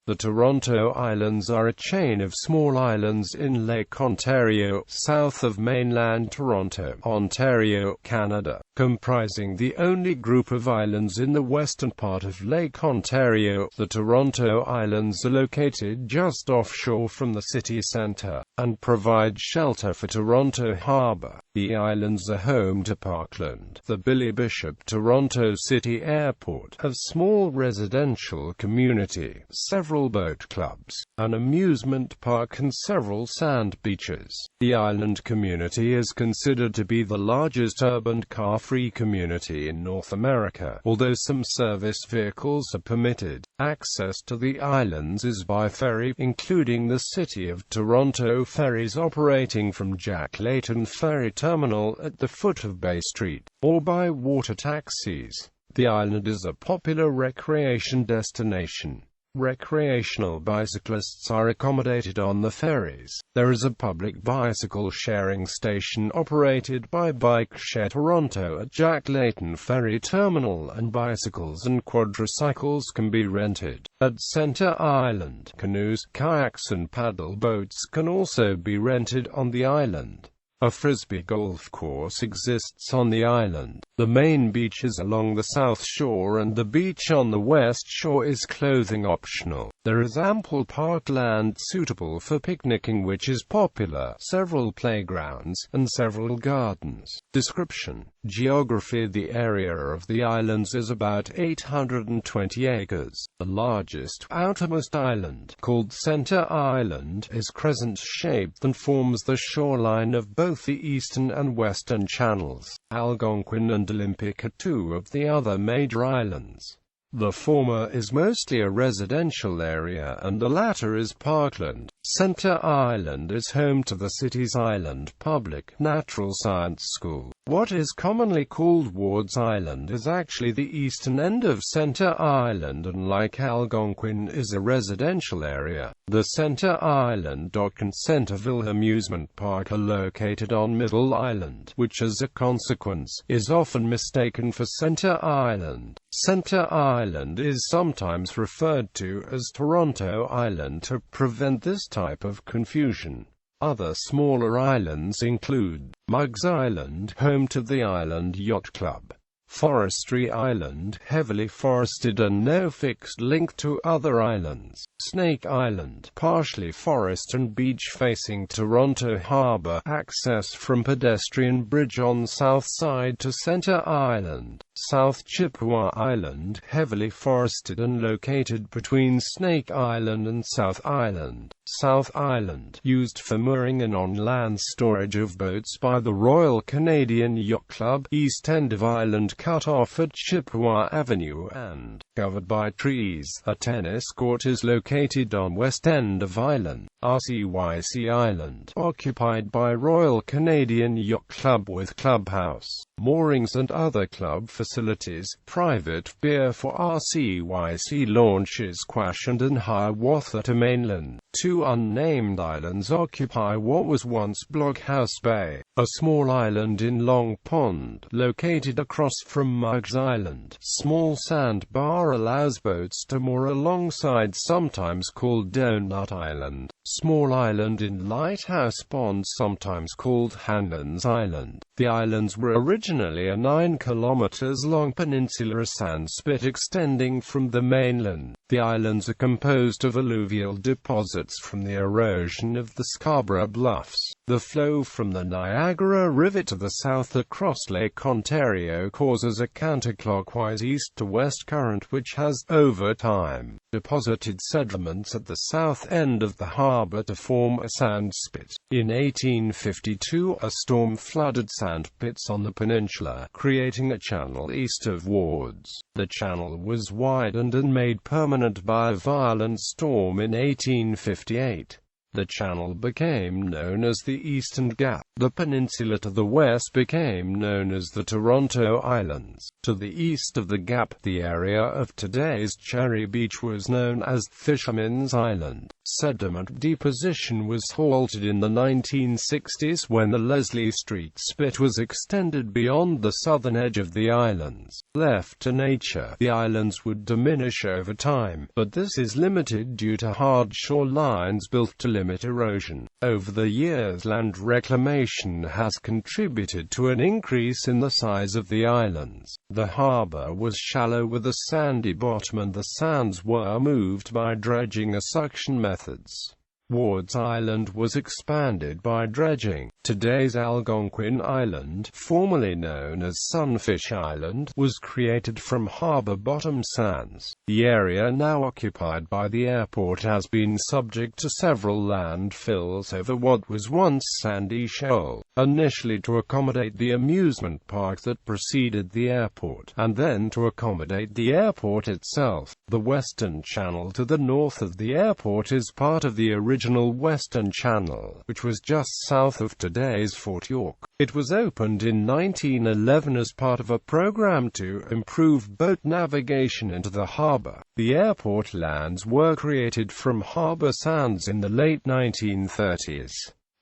The Toronto Islands are a chain of small islands in Lake Ontario, south of mainland Toronto, Ontario, Canada, comprising the only group of islands in the western part of Lake Ontario. The Toronto Islands are located just offshore from the city centre, and provide shelter for Toronto Harbour. The islands are home to Parkland, the Billy Bishop Toronto City Airport, a small residential community, several boat clubs, an amusement park and several sand beaches. The island community is considered to be the largest urban car-free community in North America, although some service vehicles are permitted. Access to the islands is by ferry, including the City of Toronto ferries operating from Jack Layton Ferry Terminal at the foot of Bay Street, or by water taxis. The island is a popular recreation destination. Recreational bicyclists are accommodated on the ferries. There is a public bicycle sharing station operated by Bike Share Toronto at Jack Layton Ferry Terminal, and bicycles and quadricycles can be rented. At Centre Island, canoes, kayaks and paddle boats can also be rented on the island. A frisbee golf course exists on the island. The main beach is along the south shore and the beach on the west shore is clothing optional. There is ample parkland suitable for picnicking which is popular, several playgrounds, and several gardens. Description: Geography: The area of the islands is about 820 acres. The largest, outermost island, called Centre Island, is crescent-shaped and forms the shoreline of both the eastern and western channels. Algonquin and Olympic are two of the other major islands. The former is mostly a residential area and the latter is parkland. Centre Island is home to the city's Island Public Natural Science School. What is commonly called Ward's Island is actually the eastern end of Centre Island and, like Algonquin, is a residential area. The Centre Island Dock and Centreville Amusement Park are located on Middle Island, which as a consequence, is often mistaken for Centre Island. Centre Island is sometimes referred to as Toronto Island to prevent this type of confusion. Other smaller islands include Muggs Island, home to the Island Yacht Club; Forestry Island, heavily forested and no fixed link to other islands; Snake Island, partially forest and beach facing Toronto Harbour, access from pedestrian bridge on south side to Centre Island; South Chippewa Island, heavily forested and located between Snake Island and South Island; South Island, used for mooring and on-land storage of boats by the Royal Canadian Yacht Club; East End of Island, cut off at Chippewa Avenue and covered by trees. A tennis court is located on West End of Island. RCYC Island, occupied by Royal Canadian Yacht Club with clubhouse, moorings and other club facilities. Private beer for RCYC launches Quashand and Hiawatha to mainland. Two unnamed islands occupy what was once Blockhouse Bay, a small island in Long Pond, located across from Muggs Island. Small sandbar allows boats to moor alongside, sometimes called Donut Island. Small island in Lighthouse Pond, sometimes called Hanlan's Island. The islands were originally a 9 kilometers long peninsular sand spit extending from the mainland. The islands are composed of alluvial deposits from the erosion of the Scarborough Bluffs. The flow from the Niagara River to the south across Lake Ontario causes a counterclockwise east-to-west current which has, over time, deposited sediments at the south end of the harbour to form a sand spit. In 1852, a storm flooded sand pits on the peninsula, creating a channel east of Wards. The channel was widened and made permanent by a violent storm in 1858. The channel became known as the Eastern Gap. The peninsula to the west became known as the Toronto Islands. To the east of the gap, the area of today's Cherry Beach was known as Fisherman's Island. Sediment deposition was halted in the 1960s when the Leslie Street Spit was extended beyond the southern edge of the islands. Left to nature, the islands would diminish over time, but this is limited due to hard shorelines built to limit erosion. Over the years, land reclamation has contributed to an increase in the size of the islands. The harbour was shallow with a sandy bottom and the sands were moved by dredging or suction methods. Ward's Island was expanded by dredging. Today's Algonquin Island, formerly known as Sunfish Island, was created from harbour-bottom sands. The area now occupied by the airport has been subject to several landfills over what was once sandy shoal, initially to accommodate the amusement park that preceded the airport, and then to accommodate the airport itself. The Western Channel to the north of the airport is part of the original Western Channel, which was just south of today's Fort York. It was opened in 1911 as part of a program to improve boat navigation into the harbour. The airport lands were created from harbour sands in the late 1930s.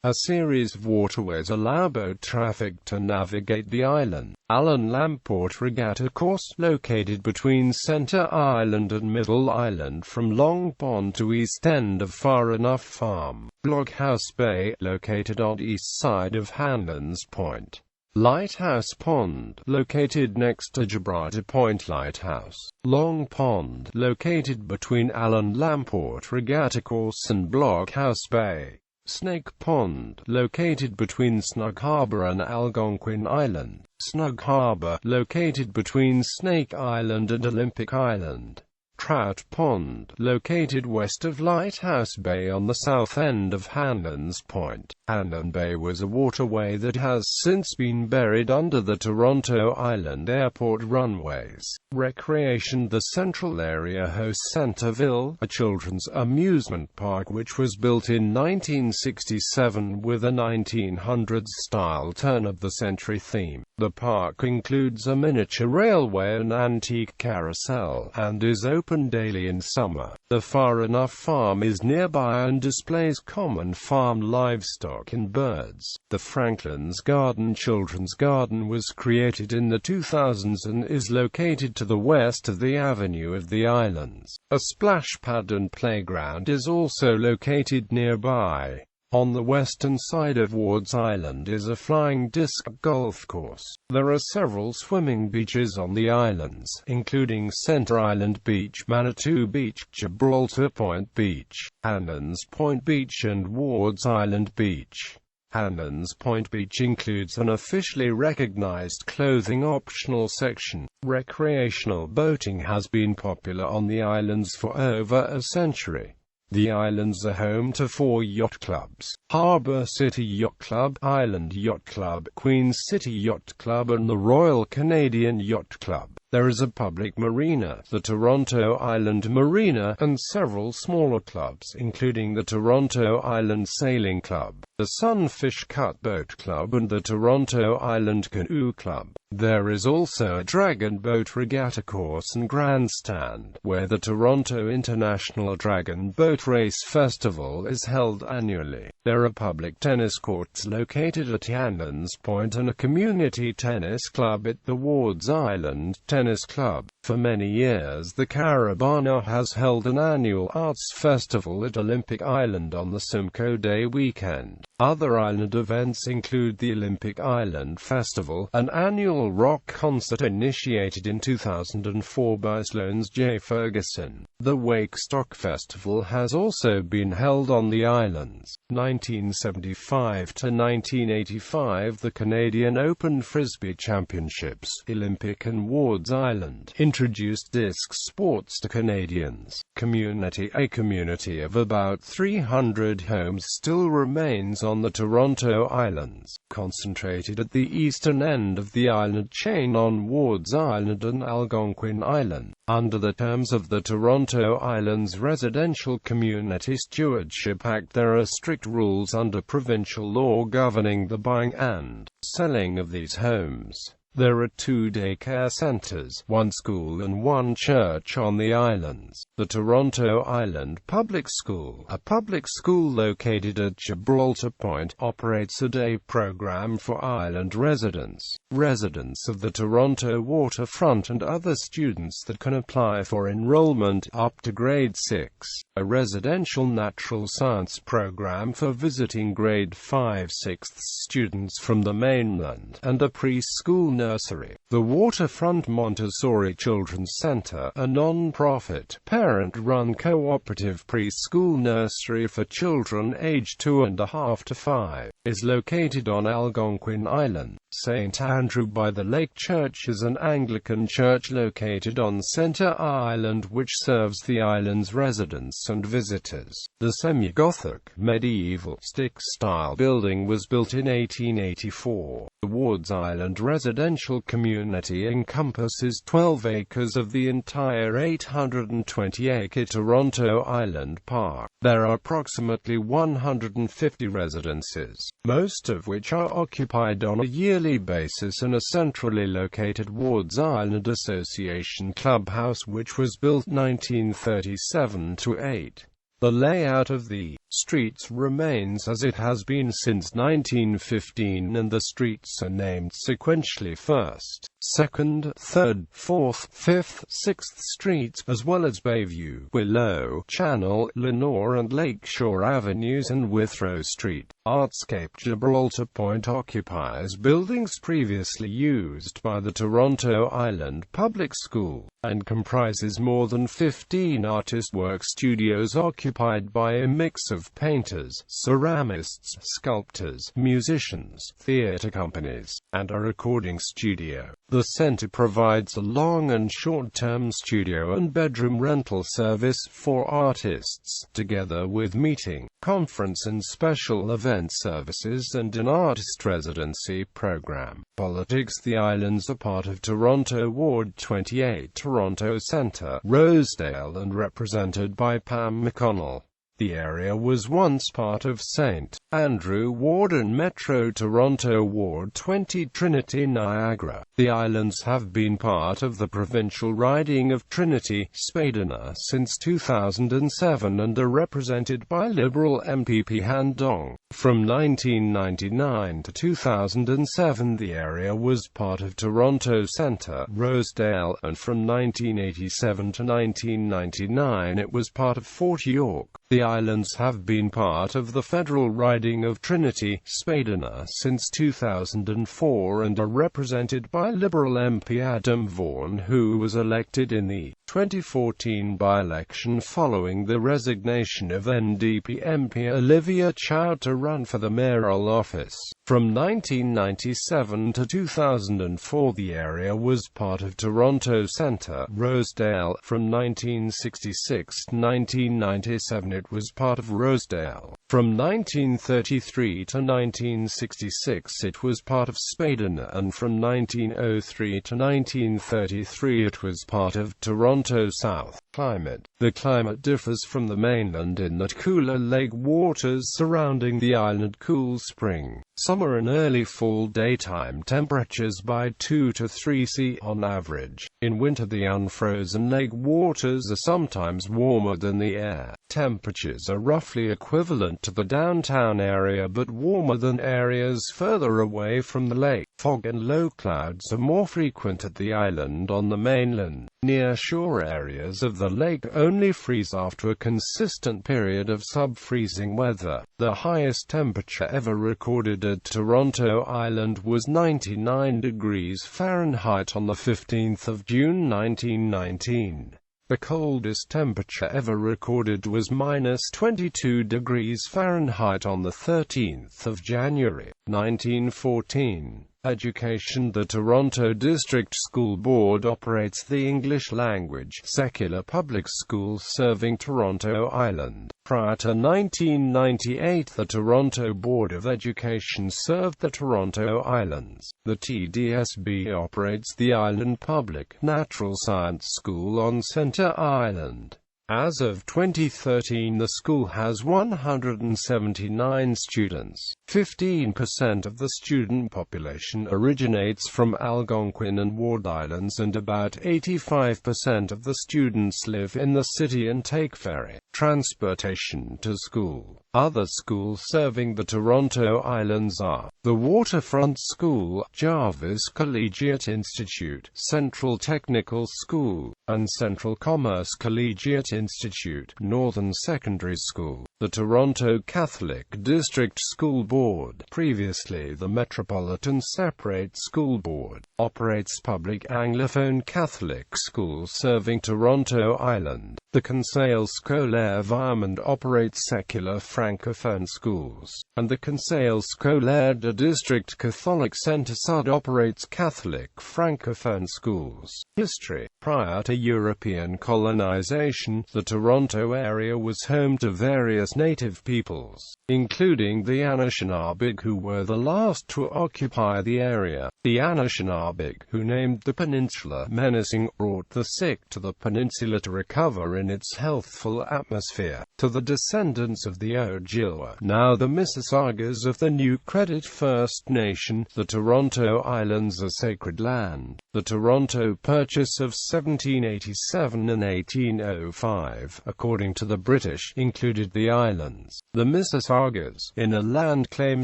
A series of waterways allow boat traffic to navigate the island. Allen Lamport Regatta Course, located between Centre Island and Middle Island from Long Pond to east end of Far Enough Farm. Blockhouse Bay, located on east side of Hanlan's Point. Lighthouse Pond, located next to Gibraltar Point Lighthouse. Long Pond, located between Allen Lamport Regatta Course and Blockhouse Bay. Snake Pond, located between Snug Harbour and Algonquin Island. Snug Harbour, located between Snake Island and Olympic Island. Trout Pond, located west of Lighthouse Bay on the south end of Hanlan's Point. Hanlan Bay was a waterway that has since been buried under the Toronto Island Airport runways. Recreation. The central area hosts Centerville, a children's amusement park which was built in 1967 with a 1900s-style turn-of-the-century theme. The park includes a miniature railway and antique carousel, and is open daily in summer. The Far Enough Farm is nearby and displays common farm livestock and birds. The Franklin's Garden Children's Garden was created in the 2000s and is located to the west of the Avenue of the Islands. A splash pad and playground is also located nearby. On the western side of Ward's Island is a flying disc golf course. There are several swimming beaches on the islands, including Centre Island Beach, Manitou Beach, Gibraltar Point Beach, Hanlan's Point Beach and Ward's Island Beach. Hanlan's Point Beach includes an officially recognized clothing optional section. Recreational boating has been popular on the islands for over a century. The islands are home to 4 yacht clubs: Harbour City Yacht Club, Island Yacht Club, Queen City Yacht Club and the Royal Canadian Yacht Club. There is a public marina, the Toronto Island Marina, and several smaller clubs, including the Toronto Island Sailing Club, the Sunfish Cut Boat Club and the Toronto Island Canoe Club. There is also a Dragon Boat Regatta Course and Grandstand, where the Toronto International Dragon Boat Race Festival is held annually. There are public tennis courts located at Hanlan's Point and a community tennis club at the Ward's Island Tennis Club. For many years, the Caravana has held an annual arts festival at Olympic Island on the Simcoe Day weekend. Other island events include the Olympic Island Festival, an annual rock concert initiated in 2004 by Sloane's J. Ferguson. The Wakestock Festival has also been held on the islands. 1975 to 1985, the Canadian Open Frisbee Championships, Olympic and Ward's Island, introduced disc sports to Canadians. A community of about 300 homes still remains on the Toronto Islands, concentrated at the eastern end of the island. island chain on Wards Island and Algonquin Island. Under the terms of the Toronto Islands Residential Community Stewardship Act, there are strict rules under provincial law governing the buying and selling of these homes. There are 2 daycare centres, 1 school and 1 church on the islands. The Toronto Island Public School, a public school located at Gibraltar Point, operates a day program for island residents, residents of the Toronto waterfront and other students that can apply for enrollment up to grade 6, a residential natural science program for visiting grade 5/6 students from the mainland, and a preschool nursery. The Waterfront Montessori Children's Center, a non-profit, parent-run cooperative preschool nursery for children aged 2.5 to 5, is located on Algonquin Island. St. Andrew by the Lake Church is an Anglican church located on Center Island which serves the island's residents and visitors. The semi-Gothic, medieval, stick-style building was built in 1884. The Wards Island residential community encompasses 12 acres of the entire 820-acre Toronto Island Park. There are approximately 150 residences, most of which are occupied on a yearly basis in a centrally located Wards Island Association clubhouse which was built 1937-8. The layout of the streets remains as it has been since 1915, and the streets are named sequentially 1st, 2nd, 3rd, 4th, 5th, 6th Streets, as well as Bayview, Willow, Channel, Lenore and Lakeshore Avenues and Withrow Street. Artscape Gibraltar Point occupies buildings previously used by the Toronto Island Public School, and comprises more than 15 artist work studios occupied by a mix of painters, ceramists, sculptors, musicians, theatre companies, and a recording studio. The centre provides a long and short-term studio and bedroom rental service for artists, together with meeting, conference and special event services and an artist residency program. Politics. The islands are part of Toronto Ward 28 Toronto Centre, Rosedale, and represented by Pam McConnell. The area was once part of St. Andrew Ward and Metro Toronto Ward 20 Trinity Niagara. The islands have been part of the provincial riding of Trinity-Spadina since 2007 and are represented by Liberal MPP Han Dong. From 1999 to 2007 the area was part of Toronto Centre, Rosedale, and from 1987 to 1999 it was part of Fort York. The islands have been part of the federal riding of Trinity-Spadina since 2004 and are represented by Liberal MP Adam Vaughan, who was elected in the 2014 by-election following the resignation of NDP MP Olivia Chow to run for the mayoral office. From 1997 to 2004 the area was part of Toronto Centre, Rosedale. From 1966 to 1997 it was part of Rosedale. From 1933 to 1966 it was part of Spadina, and from 1903 to 1933 it was part of Toronto South. Climate. The climate differs from the mainland in that cooler lake waters surrounding the island cool spring, summer and early fall daytime temperatures by 2 to 3 C on average. In winter the unfrozen lake waters are sometimes warmer than the air. Temperatures are roughly equivalent to the downtown area but warmer than areas further away from the lake. Fog and low clouds are more frequent at the island. On the mainland, near shore areas of the lake only freeze after a consistent period of sub-freezing weather. The highest temperature ever recorded at Toronto Island was 99 degrees Fahrenheit on the 15th of June 1919. The coldest temperature ever recorded was -22 degrees Fahrenheit on the 13th of January, 1914. Education. The Toronto District School Board operates the English-language, secular public schools serving Toronto Island. Prior to 1998, the Toronto Board of Education served the Toronto Islands. The TDSB operates the Island Public Natural Science School on Centre Island. As of 2013, the school has 179 students. 15% of the student population originates from Algonquin and Ward Islands, and about 85% of the students live in the city and take ferry transportation to school. Other schools serving the Toronto Islands are the Waterfront School, Jarvis Collegiate Institute, Central Technical School, and Central Commerce Collegiate Institute, Northern Secondary School. The Toronto Catholic District School Board, previously the Metropolitan Separate School Board, operates public Anglophone Catholic schools serving Toronto Island. The Conseil Scolaire Viamond operates secular Francophone schools, and the Conseil Scolaire de District Catholic Centre-Sud operates Catholic Francophone schools. History. Prior to European colonization, the Toronto area was home to various native peoples, including the Anishinaabe, who were the last to occupy the area. The Anishinaabe, who named the peninsula menacing, brought the sick to the peninsula to recover in its healthful atmosphere. To the descendants of the Ojibwa, now the Mississaugas of the New Credit First Nation, the Toronto Islands are sacred land. The Toronto Purchase of 1787 and 1805, according to the British, included the islands. The Mississaugas, in a land claim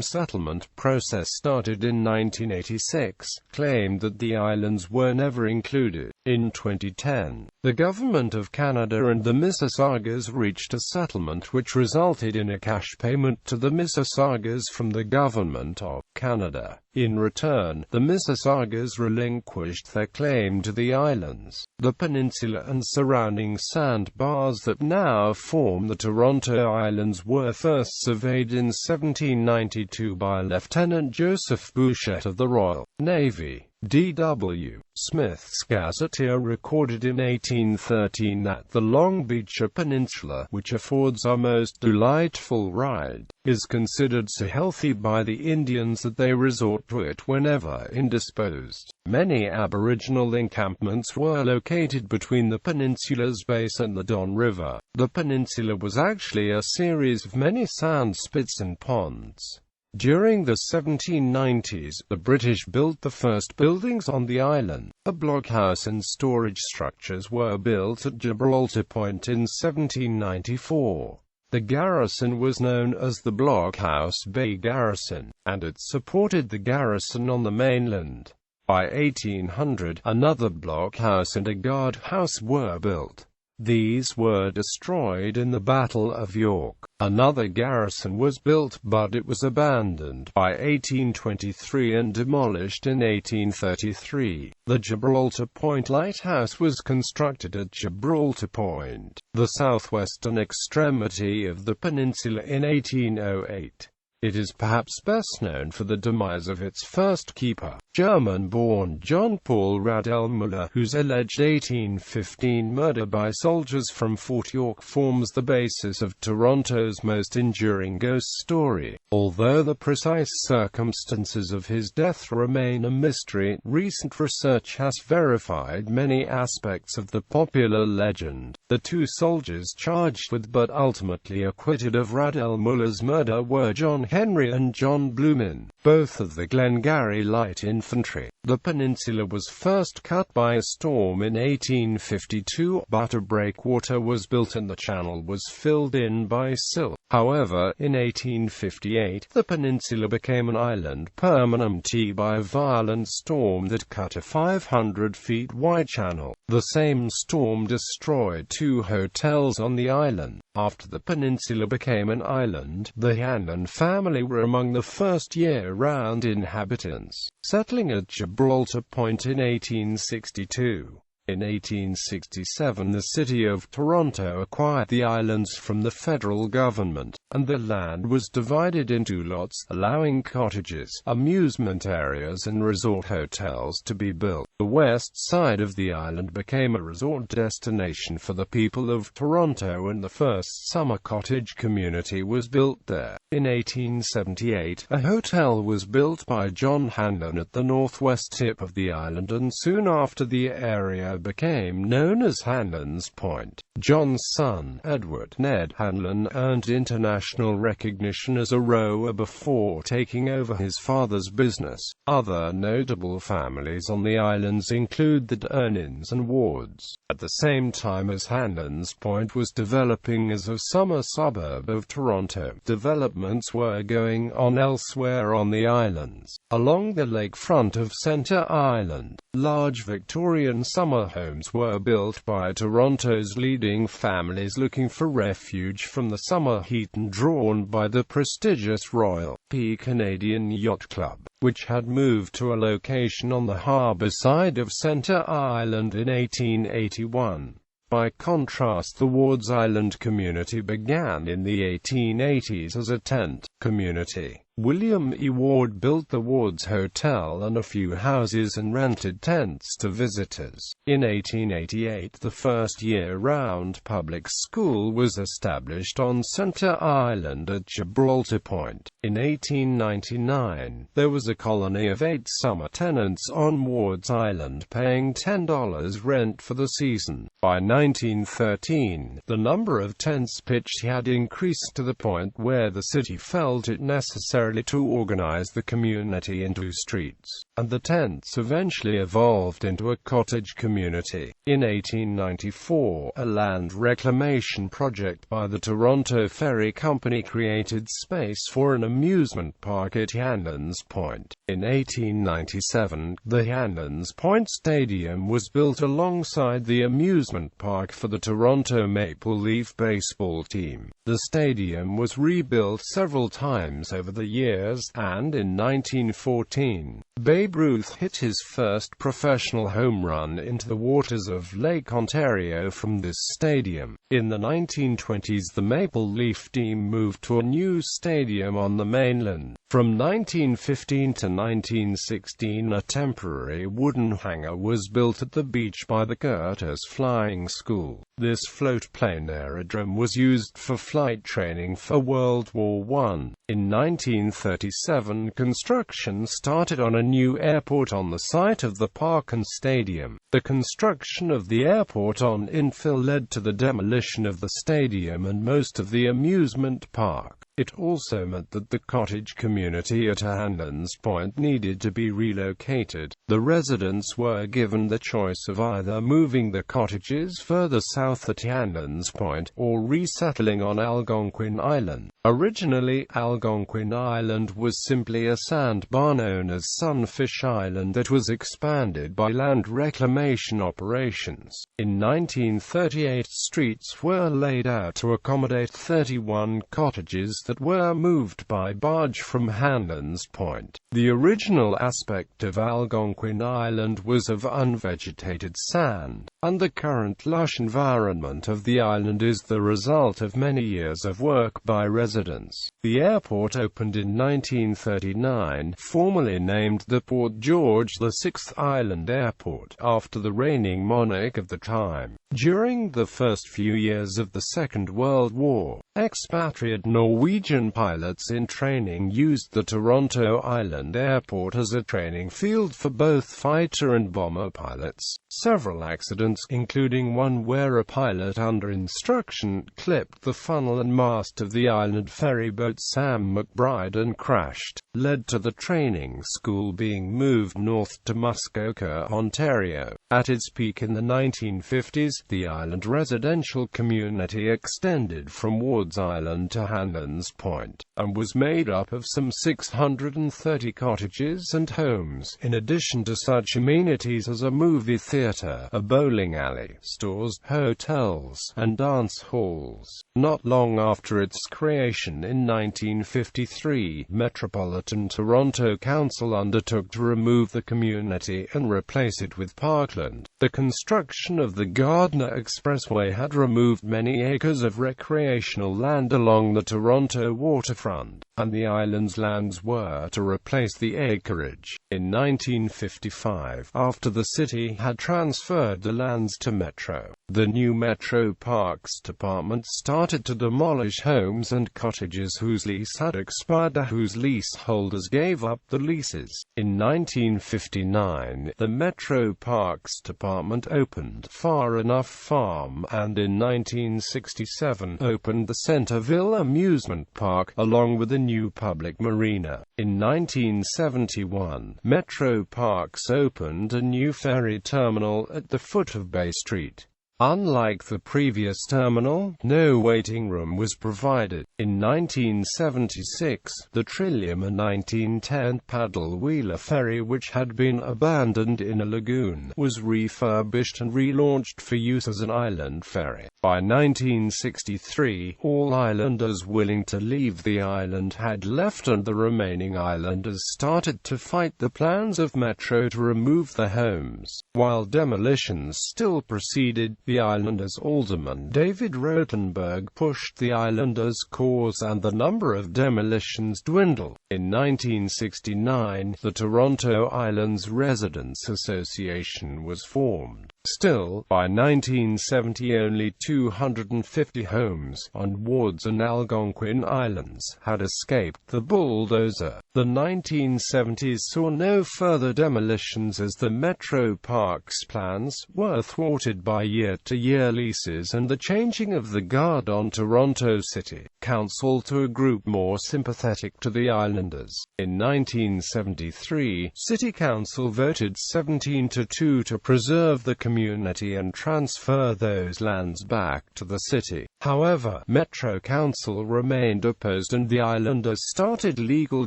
settlement process started in 1986, claimed that the islands were never included. In 2010, the Government of Canada and the Mississaugas reached a settlement which resulted in a cash payment to the Mississaugas from the Government of Canada. In return, the Mississaugas relinquished their claim to the islands. The peninsula and surrounding sandbars that now form the Toronto Islands were first surveyed in 1792 by Lieutenant Joseph Bouchette of the Royal Navy. D.W. Smith's Gazetteer recorded in 1813 that the Long Beach Peninsula, which affords our most delightful ride, is considered so healthy by the Indians that they resort to it whenever indisposed. Many Aboriginal encampments were located between the peninsula's base and the Don River. The peninsula was actually a series of many sand spits and ponds. During the 1790s, the British built the first buildings on the island. A blockhouse and storage structures were built at Gibraltar Point in 1794. The garrison was known as the Blockhouse Bay Garrison, and it supported the garrison on the mainland. By 1800, another blockhouse and a guardhouse were built. These were destroyed in the Battle of York. Another garrison was built, but it was abandoned by 1823 and demolished in 1833. The Gibraltar Point Lighthouse was constructed at Gibraltar Point, the southwestern extremity of the peninsula, in 1808. It is perhaps best known for the demise of its first keeper, German-born John Paul Radel Muller, whose alleged 1815 murder by soldiers from Fort York forms the basis of Toronto's most enduring ghost story. Although the precise circumstances of his death remain a mystery, recent research has verified many aspects of the popular legend. The two soldiers charged with but ultimately acquitted of Radel Muller's murder were John Henry and John Blumen, both of the Glengarry Light Infantry. The peninsula was first cut by a storm in 1852, but a breakwater was built and the channel was filled in by silt. However, in 1858, the peninsula became an island permanente by a violent storm that cut a 500 feet wide channel. The same storm destroyed 2 hotels on the island. After the peninsula became an island, the Hannon family were among the first year-round inhabitants, settling at Gibraltar Point in 1862. In 1867 the city of Toronto acquired the islands from the federal government, and the land was divided into lots, allowing cottages, amusement areas and resort hotels to be built. The west side of the island became a resort destination for the people of Toronto, and the first summer cottage community was built there. In 1878, a hotel was built by John Hanlon at the northwest tip of the island, and soon after the area became known as Hanlon's Point. John's son, Edward Ned Hanlon, earned international recognition as a rower before taking over his father's business. Other notable families on the islands include the Ernins and Wards. At the same time as Hanlon's Point was developing as a summer suburb of Toronto, developments were going on elsewhere on the islands. Along the lakefront of Centre Island, large Victorian summer homes were built by Toronto's leading families looking for refuge from the summer heat and drawn by the prestigious Royal Canadian Yacht Club, which had moved to a location on the harbour side of Centre Island in 1881. By contrast, the Wards Island community began in the 1880s as a tent community. William E. Ward built the Wards Hotel and a few houses and rented tents to visitors. In 1888, the first year-round public school was established on Centre Island at Gibraltar Point. In 1899, there was a colony of 8 summer tenants on Wards Island paying $10 rent for the season. By 1913, the number of tents pitched had increased to the point where the city felt it necessary to organize the community into streets, and the tents eventually evolved into a cottage community. In 1894, a land reclamation project by the Toronto Ferry Company created space for an amusement park at Hanlon's Point. In 1897, the Hanlon's Point Stadium was built alongside the amusement park for the Toronto Maple Leaf baseball team. The stadium was rebuilt several times over the years, and in 1914, Babe Ruth hit his first professional home run into the waters of Lake Ontario from this stadium. In the 1920s, the Maple Leaf team moved to a new stadium on the mainland. From 1915 to 1916, a temporary wooden hangar was built at the beach by the Curtis Flying School. This floatplane aerodrome was used for flight training for World War I. In 1937, construction started on a new airport on the site of the Parkland Stadium. The construction of the airport on infill led to the demolition of the stadium and most of the amusement park. It also meant that the cottage community at Hanlon's Point needed to be relocated. The residents were given the choice of either moving the cottages further south at Hanlon's Point, or resettling on Algonquin Island. Originally, Algonquin Island was simply a sandbar known as Sunfish Island that was expanded by land reclamation operations. In 1938, streets were laid out to accommodate 31 cottages that were moved by barge from Hanlon's Point. The original aspect of Algonquin Island was of unvegetated sand, and the current lush environment of the island is the result of many years of work by residents. The airport opened in 1939, formally named the Port George VI Island Airport, after the reigning monarch of the time. During the first few years of the Second World War, expatriate Norwegian pilots in training used the Toronto Island Airport as a training field for both fighter and bomber pilots. Several accidents, including one where a pilot under instruction clipped the funnel and mast of the island ferryboat Sam McBride and crashed, led to the training school being moved north to Muskoka, Ontario. At its peak in the 1950s, the island residential community extended from Wards Island to Hanlon's Islands Point, and was made up of some 630 cottages and homes, in addition to such amenities as a movie theater, a bowling alley, stores, hotels, and dance halls. Not long after its creation in 1953, Metropolitan Toronto Council undertook to remove the community and replace it with parkland. The construction of the Gardiner Expressway had removed many acres of recreational land along the Toronto waterfront, and the island's lands were to replace the acreage. In 1955, after the city had transferred the lands to Metro, the new Metro Parks Department started to demolish homes and cottages whose lease had expired or whose leaseholders gave up the leases. In 1959, the Metro Parks Department opened Far Enough Farm, and in 1967 opened the Centerville Amusement Park, along with a new public marina. In 1971, Metro Parks opened a new ferry terminal at the foot of Bay Street. Unlike the previous terminal, no waiting room was provided. In 1976, the Trillium, a 1910 paddle-wheeler ferry which had been abandoned in a lagoon, was refurbished and relaunched for use as an island ferry. By 1963, all islanders willing to leave the island had left, and the remaining islanders started to fight the plans of Metro to remove their homes. While demolitions still proceeded, the islanders' alderman David Rotenberg pushed the islanders' cause, and the number of demolitions dwindled. In 1969, the Toronto Islands Residents Association was formed. Still, by 1970 only 250 homes on Wards and Algonquin Islands had escaped the bulldozer. The 1970s saw no further demolitions as the Metro Parks plans were thwarted by year-to-year leases and the changing of the guard on Toronto City Council to a group more sympathetic to the islanders. In 1973, City Council voted 17-2 to preserve the community and transfer those lands back to the city. However, Metro Council remained opposed, and the islanders started legal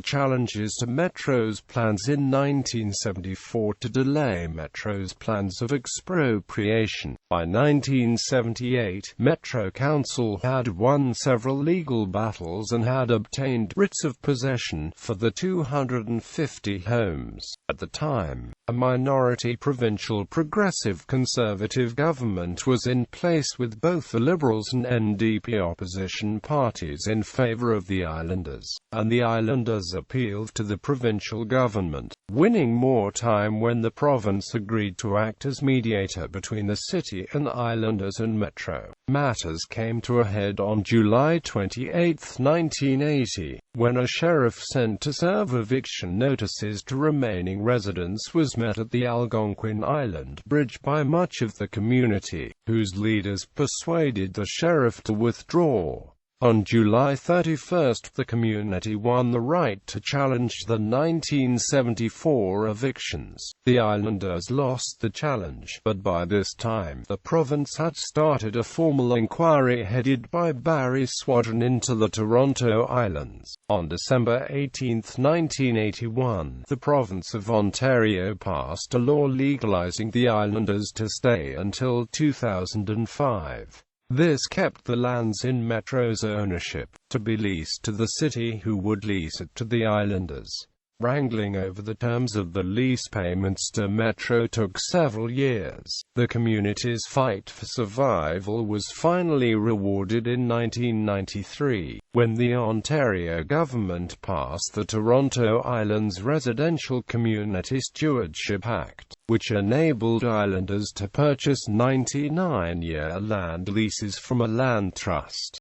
challenges to Metro's plans in 1974 to delay Metro's plans of expropriation. By 1978, Metro Council had won several legal battles and had obtained writs of possession for the 250 homes. At the time, a minority provincial progressive conservative government was in place with both the Liberals and NDP opposition parties in favour of the islanders, and the islanders appealed to the provincial government, winning more time when the province agreed to act as mediator between the city and islanders and Metro. Matters came to a head on July 28, 1980, when a sheriff sent to serve eviction notices to remaining residents was met at the Algonquin Island Bridge by much of the community, whose leaders persuaded the sheriff to withdraw. On July 31, the community won the right to challenge the 1974 evictions. The islanders lost the challenge, but by this time, the province had started a formal inquiry headed by Barry Swadron into the Toronto Islands. On December 18, 1981, the province of Ontario passed a law legalizing the islanders to stay until 2005. This kept the lands in Metro's ownership, to be leased to the city, who would lease it to the islanders. Wrangling over the terms of the lease payments to Metro took several years. The community's fight for survival was finally rewarded in 1993, when the Ontario government passed the Toronto Islands Residential Community Stewardship Act, which enabled islanders to purchase 99-year land leases from a land trust.